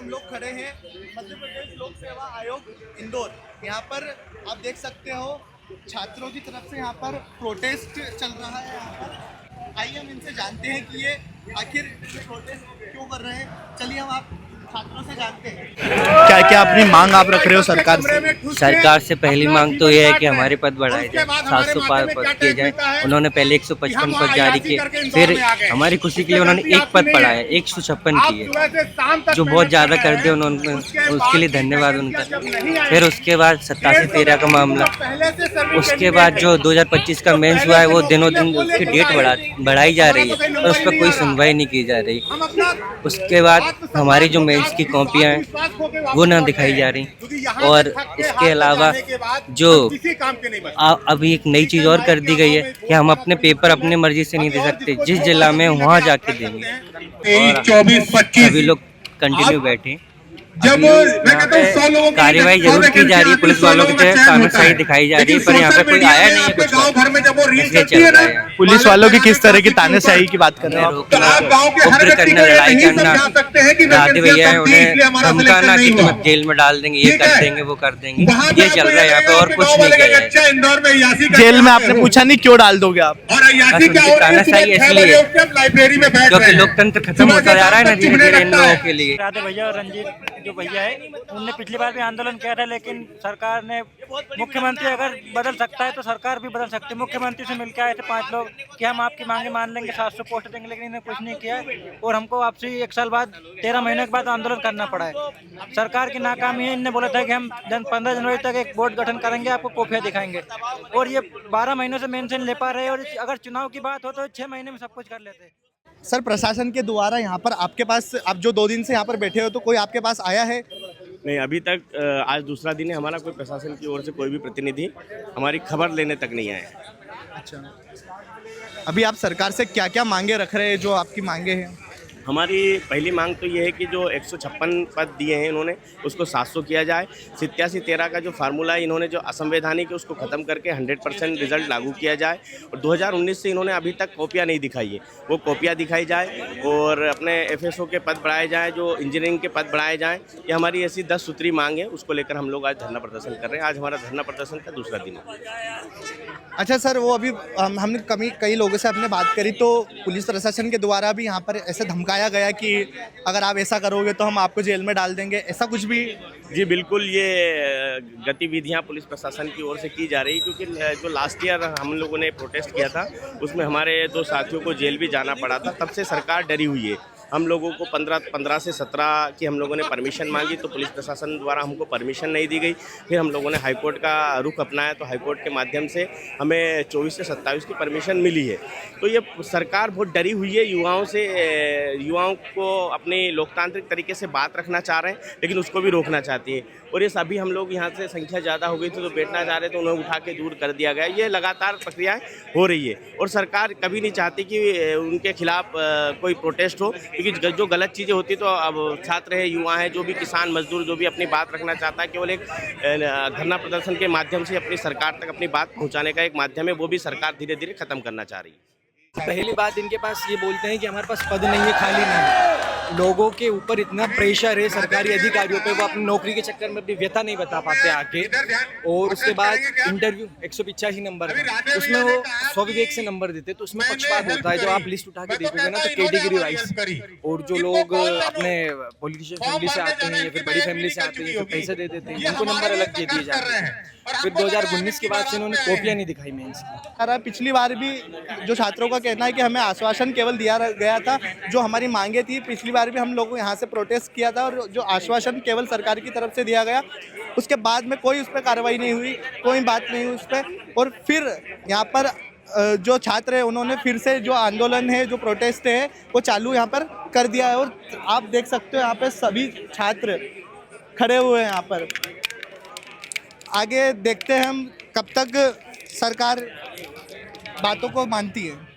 हम लोग खड़े हैं मध्य प्रदेश लोक सेवा आयोग इंदौर। यहाँ पर आप देख सकते हो छात्रों की तरफ से यहाँ पर प्रोटेस्ट चल रहा है। यहाँ पर आइए हम इनसे जानते हैं कि ये आखिर प्रोटेस्ट क्यों कर रहे हैं। चलिए हम आप छात्रों से जानते हैं क्या क्या अपनी मांग आप रख रहे हो सरकार से। सरकार से पहली मांग तो ये है कि हमारे पद बढ़ाए जाए, 700 पद किए जाए। उन्होंने पहले 155 पद जारी किए, फिर हमारी खुशी के लिए उन्होंने एक पद बढ़ाया, 156 किए, जो बहुत ज़्यादा कर दिया उन्होंने, उसके लिए धन्यवाद उनका। फिर उसके बाद 87-13 का मामला, उसके बाद जो 2025 का मेंस हुआ है वो दिनों दिन उसकी डेट बढ़ाई जा रही है और उस पर कोई सुनवाई नहीं की जा रही। उसके बाद हमारी जो मेंस की कॉपियाँ हैं वो ना दिखाई जा रही, और इसके अलावा जो अभी एक नई चीज़ और कर दी गई है कि हम अपने पेपर अपनी मर्जी से नहीं दे सकते, जिस जिला में वहाँ जाके देंगे। और सभी लोग कंटिन्यू बैठे, जब कार्रवाई जरूर की जा रही है, पुलिस वालों की तरफ तानाशाही दिखाई जा रही है, पर यहाँ पे कोई आया नहीं है कुछ इसलिए चल रहा है। पुलिस वालों की किस तरह की तानाशाही की बात कर रहे हैं आप? उग्र करना, लड़ाई करना, दादी भैया है उन्हें धमकाना कि तुम जेल में डाल देंगे, ये कर देंगे, वो कर देंगे, ये चल रहा है यहाँ पे और कुछ नहीं किया है। जेल में आपने पूछा नहीं क्यों डाल दोगे आप? तानाशाही इसलिए क्योंकि लोकतंत्र खत्म होता जा रहा है ना धीरे धीरे इन लोगों के लिए। राधे भैया और रंजीत जो भैया है उनने पिछली बार भी आंदोलन किया था, लेकिन सरकार ने, मुख्यमंत्री अगर बदल सकता है तो सरकार भी बदल सकती है। मुख्यमंत्री से मिलकर आए थे 5 लोग कि हम आपकी मांगे मान लेंगे, 700 पोस्ट देंगे, लेकिन इन्हें कुछ नहीं किया और हमको वापसी 1 साल बाद 13 महीने के बाद आंदोलन करना पड़ा है। सरकार की नाकामी है। इनने बोला था कि हम 15 जनवरी तक एक बोर्ड गठन करेंगे, आपको कॉपियाँ दिखाएंगे, और ये 12 महीनों से मेंशन ले पा रहे हैं, और अगर चुनाव की बात हो तो 6 महीने में सब कुछ कर लेते हैं। सर, प्रशासन के द्वारा यहाँ पर आपके पास, आप जो 2 दिन से यहाँ पर बैठे हो, तो कोई आपके पास आया है? नहीं, अभी तक आज दूसरा दिन है हमारा, कोई प्रशासन की ओर से कोई भी प्रतिनिधि हमारी खबर लेने तक नहीं आए। अच्छा, अभी आप सरकार से क्या क्या मांगे रख रहे हैं, जो आपकी मांगे हैं? हमारी पहली मांग तो ये है कि जो 156 पद दिए हैं इन्होंने, उसको 700 किया जाए। 87-13 का जो फार्मूला है इन्होंने जो असंवैधानिक है उसको ख़त्म करके 100% रिजल्ट लागू किया जाए। और 2019 से इन्होंने अभी तक कॉपियाँ नहीं दिखाई है, वो कॉपियाँ दिखाई जाए, और अपने FSO के पद बढ़ाए जाएँ, जो इंजीनियरिंग के पद बढ़ाए जाएँ। ये हमारी ऐसी 10 सूत्री मांग है, उसको लेकर हम लोग आज धरना प्रदर्शन कर रहे हैं। आज हमारा धरना प्रदर्शन का दूसरा दिन है। अच्छा सर, वो अभी हमने कई लोगों से आपने बात करी, तो पुलिस प्रशासन के द्वारा भी यहाँ पर ऐसे धमकाया गया कि अगर आप ऐसा करोगे तो हम आपको जेल में डाल देंगे, ऐसा कुछ भी? जी बिल्कुल, ये गतिविधियाँ पुलिस प्रशासन की ओर से की जा रही, क्योंकि जो लास्ट ईयर हम लोगों ने प्रोटेस्ट किया था उसमें हमारे 2 साथियों को जेल भी जाना पड़ा था। तब से सरकार डरी हुई है। हम लोगों को 15 से 17 की हम लोगों ने परमिशन मांगी, तो पुलिस प्रशासन द्वारा हमको परमिशन नहीं दी गई। फिर हम लोगों ने हाईकोर्ट का रुख अपनाया, तो हाईकोर्ट के माध्यम से हमें 24 से 27 की परमिशन मिली है। तो ये सरकार बहुत डरी हुई है युवाओं से, युवाओं को अपनी लोकतांत्रिक तरीके से बात रखना चाह रहे हैं, लेकिन उसको भी रोकना चाहती है। और ये सभी हम लोग यहाँ से संख्या ज़्यादा हो गई थी तो बैठना चाह रहे थे, उन्हें उठा के दूर कर दिया गया। ये लगातार प्रक्रियाएँ हो रही है, और सरकार कभी नहीं चाहती कि उनके खिलाफ कोई प्रोटेस्ट हो, क्योंकि जो गलत चीज़ें होती तो अब छात्र है, युवा है, जो भी किसान मजदूर जो भी अपनी बात रखना चाहता है, केवल एक धरना प्रदर्शन के माध्यम से अपनी सरकार तक अपनी बात पहुंचाने का एक माध्यम है, वो भी सरकार धीरे धीरे खत्म करना चाह रही है। पहली बात, इनके पास ये बोलते हैं कि हमारे पास पद नहीं है, खाली नहीं है। लोगों के ऊपर इतना प्रेशर है सरकारी अधिकारियों पे, वो अपनी नौकरी के चक्कर में अपनी व्यथा नहीं बता पाते आके। और उसके बाद इंटरव्यू 185 नंबर है, उसमें वो स्वविवेक से नंबर देते, तो उसमें पक्षपात होता है। जब आप लिस्ट उठा के देखोगे ना, तो कैटेगरी वाइज, और जो लोग अपने पॉलिटिशियन फैमिली से आते हैं या फिर बड़ी फैमिली से आते हैं, तो पैसे दे देते हैं, उनको नंबर अलग दे दिए जाते हैं। फिर 2019 के बाद से इन्होंने कॉपियाँ नहीं दिखाई मेंस की। पिछली बार भी जो छात्रों का कहना है कि हमें आश्वासन केवल दिया गया था, जो हमारी मांगे थी, पिछली बार भी हम लोग यहाँ से प्रोटेस्ट किया था, और जो आश्वासन केवल सरकार की तरफ से दिया गया, उसके बाद में कोई उस पर कार्रवाई नहीं हुई, कोई बात नहीं हुई उस पर। और फिर यहाँ पर जो छात्र है उन्होंने फिर से जो आंदोलन है, जो प्रोटेस्ट है, वो चालू यहाँ पर कर दिया है। और आप देख सकते हो यहाँ पर सभी छात्र खड़े हुए हैं यहाँ पर। आगे देखते हैं हम कब तक सरकार बातों को मानती है।